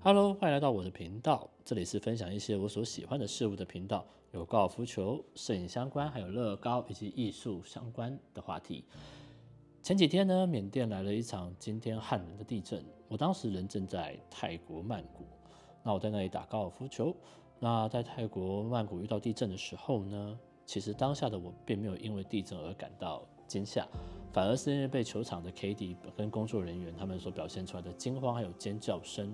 Hello，欢迎来到我的频道，这里是分享一些我所喜欢的事物的频道，有高尔夫球、摄影相关，还有乐高以及艺术相关的话题。前几天呢，缅甸来了一场惊天撼人的地震，我当时人正在泰国曼谷，那我在那里打高尔夫球。那在泰国曼谷遇到地震的时候呢，其实当下的我并没有因为地震而感到惊吓，反而是因为被球场的 KD 跟工作人员他们所表现出来的惊慌还有尖叫声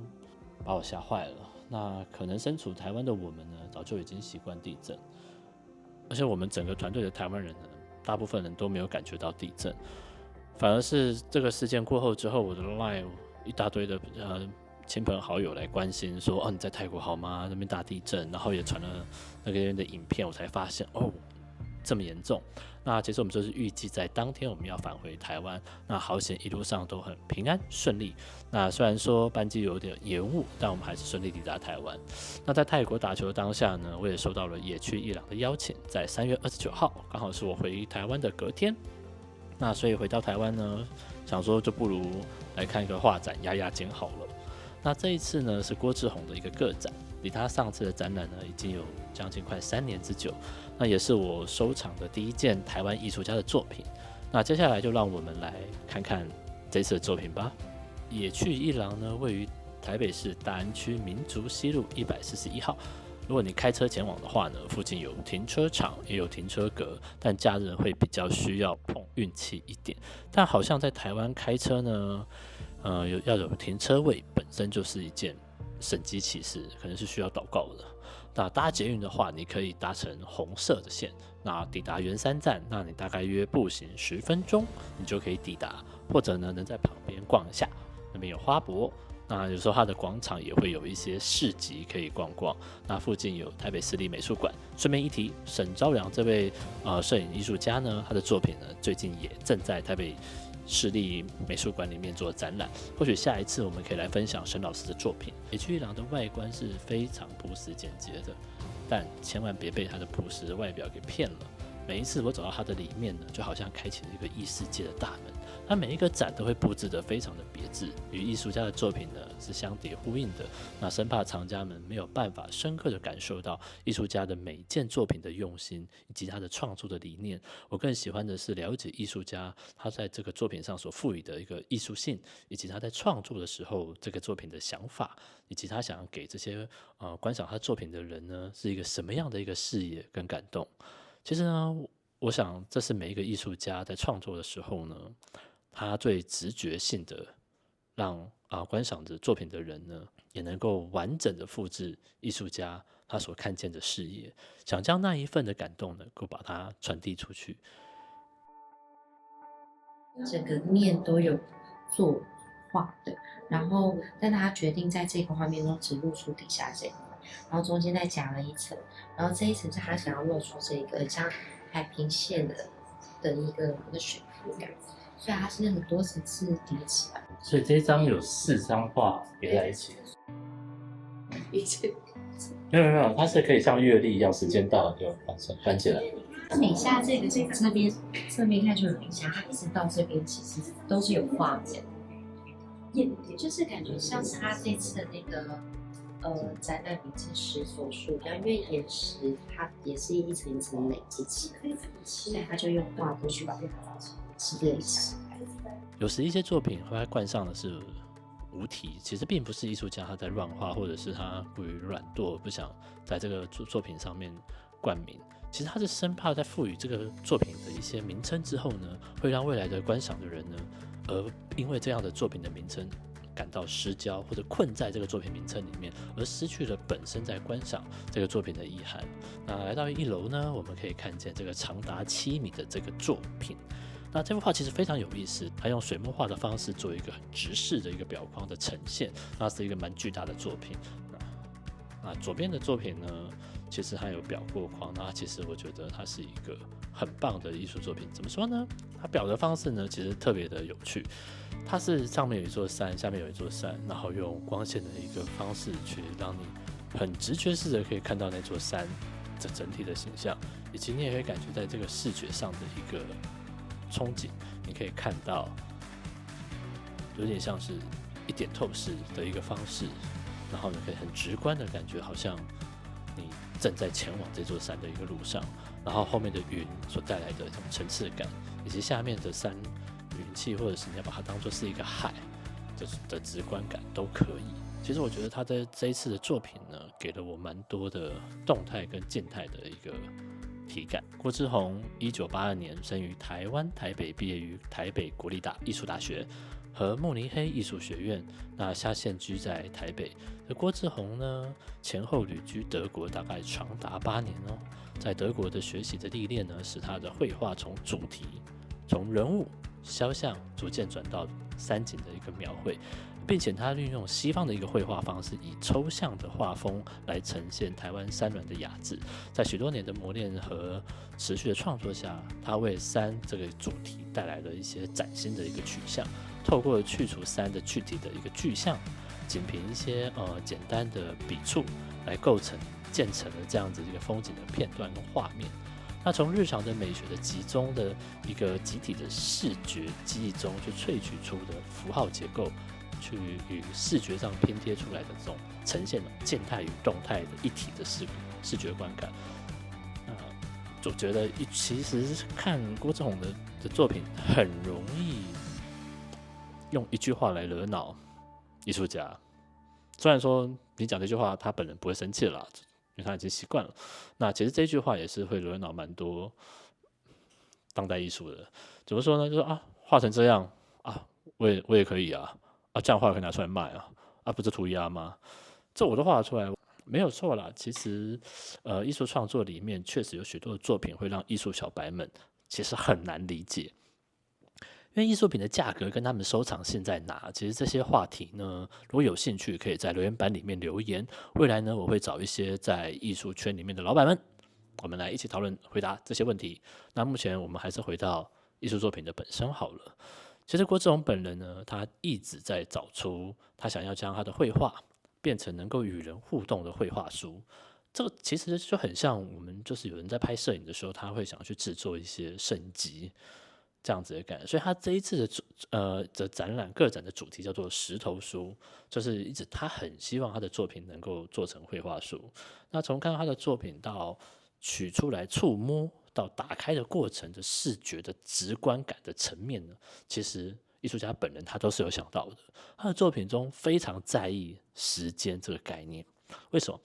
把我吓坏了。那可能身处台湾的我们呢，早就已经习惯地震，而且我们整个团队的台湾人呢，大部分人都没有感觉到地震，反而是这个事件过后之后，我的 LINE 一大堆的亲朋好友来关心说，哦，你在泰国好吗？那边大地震，然后也传了那边的影片，我才发现哦，这么严重。那其实我们就是预计在当天我们要返回台湾，那好险一路上都很平安顺利。那虽然说班机有点延误，但我们还是顺利抵达台湾。那在泰国打球的当下呢，我也收到了野区伊朗的邀请，在3月29号，刚好是我回台湾的隔天。那所以回到台湾呢，想说就不如来看一个画展压压惊好了。那这一次呢是郭志宏的一个个展，离他上次的展览呢已经有将近快3年之久，那也是我收藏的第一件台湾艺术家的作品。那接下来就让我们来看看这次的作品吧。野趣一廊呢位于台北市大安区民族西路141号。如果你开车前往的话呢，附近有停车场，也有停车格，但假日会比较需要碰运气一点。但好像在台湾开车呢，要有停车位本身就是一件神机骑士，可能是需要祷告的。那搭捷运的话，你可以搭乘红色的线，那抵达圆山站，那你大概约步行10分钟，你就可以抵达，或者呢能在旁边逛一下，那边有花博。那有时候它的广场也会有一些市集可以逛逛，那附近有台北市立美术馆。顺便一提，沈昭良这位摄影艺术家呢，他的作品呢最近也正在台北市立美术馆里面做展览，或许下一次我们可以来分享沈老师的作品。野区一郎的外观是非常朴实简洁的，但千万别被他的朴实的外表给骗了。每一次我走到它的里面呢，就好像开启了一个异世界的大门。它每一个展都会布置得非常的别致，与艺术家的作品呢是相叠呼应的。那生怕藏家们没有办法深刻的感受到艺术家的每一件作品的用心以及他的创作的理念。我更喜欢的是了解艺术家他在这个作品上所赋予的一个艺术性，以及他在创作的时候这个作品的想法，以及他想要给这些观赏他作品的人呢是一个什么样的一个视野跟感动。其实呢，我想这是每一个艺术家在创作的时候呢，他最直觉性的让观赏着作品的人呢，也能够完整的复制艺术家他所看见的视野，想将那一份的感动能够把它传递出去。整个面都有作画的，然后但他决定在这个画面中只露出底下这一块，然后中间再夹了一层，然后这一层是他想要露出这个像海平线的一个水波感，所以它是很多层次叠起来。所以这一张有4张画叠在一起。一起没有，它是可以像月历一样，时间到了就翻起来。底下这边侧面看就很明显，它一直到这边其实都是有画面，也就是感觉像是他这次的那个展览名称石所述一样，因为岩石它也是一层一层累积起来，所以他就用画布去把它造成是类似。有时一些作品它冠上的是无题，其实并不是艺术家他在乱画，或者是他过于软惰，不想在这个作品上面冠名。其实他是生怕在赋予这个作品的一些名称之后呢，会让未来的观赏的人呢，而因为这样的作品的名称感到失焦，或者困在这个作品名称里面，而失去了本身在观赏这个作品的意涵。那来到1楼呢，我们可以看见这个长达7米的这个作品。那这幅画其实非常有意思，它用水墨画的方式做一个很直视的一个表框的呈现，那是一个蛮巨大的作品。那左边的作品呢，其实它有裱过框，那其实我觉得它是一个很棒的艺术作品。怎么说呢？它裱的方式呢，其实特别的有趣。它是上面有一座山，下面有一座山，然后用光线的一个方式去让你很直觉式的可以看到那座山这整体的形象，以及你也会感觉在这个视觉上的一个憧憬，你可以看到有点像是一点透视的一个方式，然后呢可以很直观的感觉好像你正在前往这座山的一个路上，然后后面的云所带来的这种层次感，以及下面的山云气，或者是你要把它当作是一个海的直观感都可以。其实我觉得他的这一次的作品呢，给了我蛮多的动态跟静态的一个体感。郭之宏1982年生于台湾台北，毕业于台北国立艺术大学和慕尼黑艺术学院，那下现居在台北。而郭之宏呢，前后旅居德国大概长达8年哦。在德国的学习的历练呢，使他的绘画从主题、从人物、肖像逐渐转到山景的一个描绘，并且他运用西方的一个绘画方式，以抽象的画风来呈现台湾山峦的雅致。在许多年的磨练和持续的创作下，他为山这个主题带来了一些崭新的一个取向，透过去除山的具体的一个具象，仅凭一些简单的笔触来建成了这样子一个风景的片段跟画面。那从日常的美学的集中的一个集体的视觉记忆中去萃取出的符号结构，去与视觉上拼贴出来的这种呈现静态与动态的一体的视觉观感。我觉得其实看郭之宏的作品很容易用一句话来惹恼艺术家。虽然说你讲这句话他本人不会生气了啦，因为他已经习惯了。那其实这句话也是会惹恼蛮多当代艺术的。怎么说呢？就是画成这样我也可以这样画可以拿出来卖不是涂鸦吗？这我都画得出来，没有错啦。其实艺术创作里面确实有许多的作品会让艺术小白们其实很难理解。因为艺术品的价格跟他们收藏性在哪？其实这些话题呢，如果有兴趣，可以在留言板里面留言。未来呢，我会找一些在艺术圈里面的老板们，我们来一起讨论回答这些问题。那目前我们还是回到艺术作品的本身好了。其实郭之宏本人呢，他一直在找出他想要将他的绘画变成能够与人互动的绘画书。这个其实就很像我们就是有人在拍摄影的时候，他会想要去制作一些摄影集。这样子的感觉，所以他这一次的展览个展的主题叫做石头书，就是一直他很希望他的作品能够做成绘画书。那从看到他的作品到取出来触摸到打开的过程的视觉的直观感的层面呢，其实艺术家本人他都是有想到的。他的作品中非常在意时间这个概念，为什么？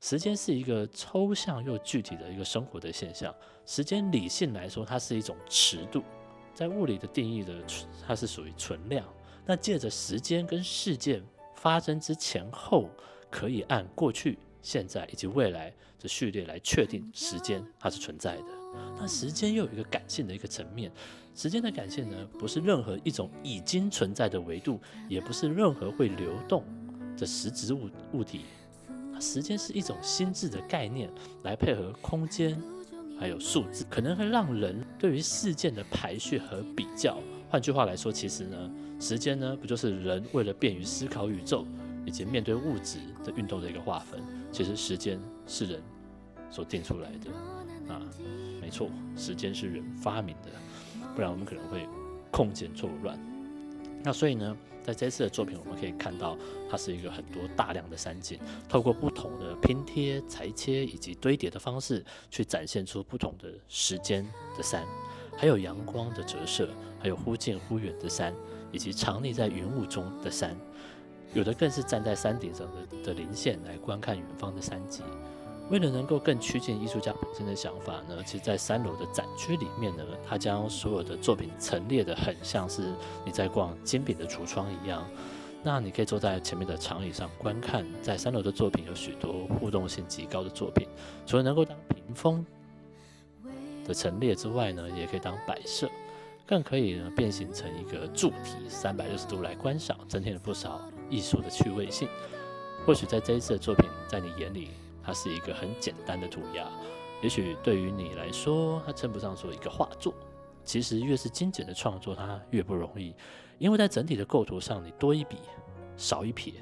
时间是一个抽象又具体的一个生活的现象。时间理性来说，它是一种尺度。在物理的定义的，它是属于存量。那借着时间跟事件发生之前后，可以按过去、现在以及未来的序列来确定时间它是存在的。那时间又有一个感性的一个层面，时间的感性呢，不是任何一种已经存在的维度，也不是任何会流动的实质物体。时间是一种心智的概念，来配合空间。还有数字，可能会让人对于事件的排序和比较。换句话来说，其实呢，时间呢，不就是人为了便于思考宇宙以及面对物质的运动的一个划分？其实时间是人所定出来的没错，时间是人发明的，不然我们可能会空间错乱。那所以呢，在这次的作品，我们可以看到它是一个很多大量的山景，透过不同的拼贴、裁切以及堆叠的方式，去展现出不同的时间的山，还有阳光的折射，还有忽近忽远的山，以及藏匿在云雾中的山。有的更是站在山顶上的林线来观看远方的山脊。为了能够更趋近艺术家本身的想法呢，其实在3楼的展区里面呢，他将所有的作品陈列的很像是你在逛精品的橱窗一样。那你可以坐在前面的长椅上观看，在3楼的作品有许多互动性极高的作品，除了能够当屏风的陈列之外呢，也可以当摆设，更可以呢变形成一个柱体，360度来观赏，增添了不少艺术的趣味性。或许在这一次的作品，在你眼里它是一个很简单的涂鸦，也许对于你来说，它称不上说一个画作。其实越是精简的创作，它越不容易，因为在整体的构图上，你多一笔少一撇，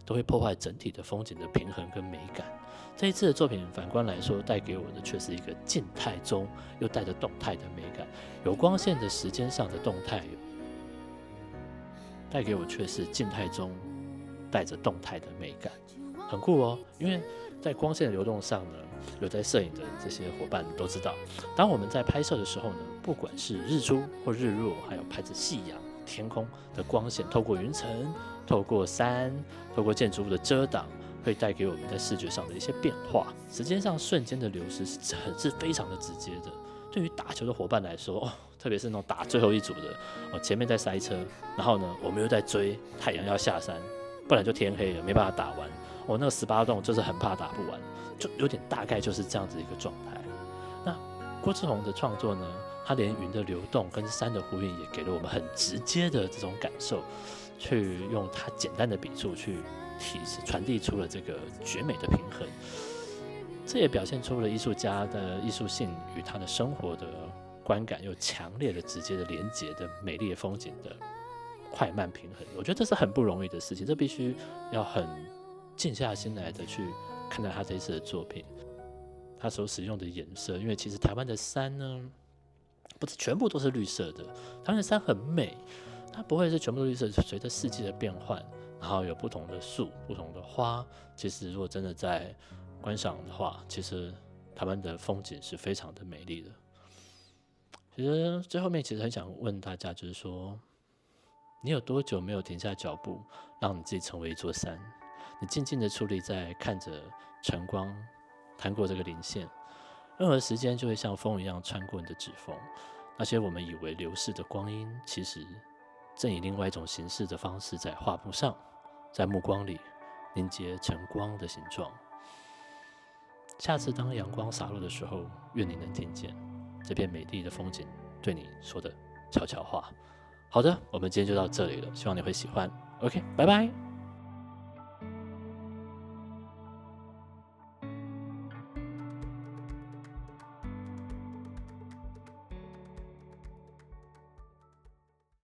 都会破坏整体的风景的平衡跟美感。这一次的作品，反观来说，带给我的却是一个静态中又带着动态的美感，有光线的时间上的动态，带给我却是静态中带着动态的美感。很酷哦。因为在光线的流动上呢，有在摄影的这些伙伴都知道，当我们在拍摄的时候呢，不管是日出或日落，还有拍着夕阳、天空的光线，透过云层、透过山、透过建筑物的遮挡，会带给我们在视觉上的一些变化。时间上瞬间的流失是非常的直接的。对于打球的伙伴来说，特别是那种打最后一组的，前面在塞车，然后呢，我们又在追，太阳要下山，不然就天黑了，没办法打完。那个18洞就是很怕打不完，就有点大概就是这样子一个状态。那郭志宏的创作呢，他连云的流动跟山的呼应，也给了我们很直接的这种感受，去用他简单的笔触去传递出了这个绝美的平衡。这也表现出了艺术家的艺术性与他的生活的观感有强烈的、直接的连结的美丽的风景的快慢平衡。我觉得这是很不容易的事情，这必须要很静下心来的去看待他这一次的作品。他所使用的颜色，因为其实台湾的山呢，不是全部都是绿色的，台湾的山很美，它不会是全部都绿色，随着四季的变换，然后有不同的树、不同的花。其实如果真的在观赏的话，其实台湾的风景是非常的美丽的。其实最后面其实很想问大家，就是说，你有多久没有停下脚步，让你自己成为一座山？你静静的矗立在看着晨光弹过这个林线，任何时间就会像风一样穿过你的指缝。那些我们以为流逝的光阴，其实正以另外一种形式的方式在画布上，在目光里凝结成光的形状。下次当阳光洒落的时候，愿你能听见这片美丽的风景对你说的悄悄话。好的，我们今天就到这里了，希望你会喜欢。OK， 拜拜。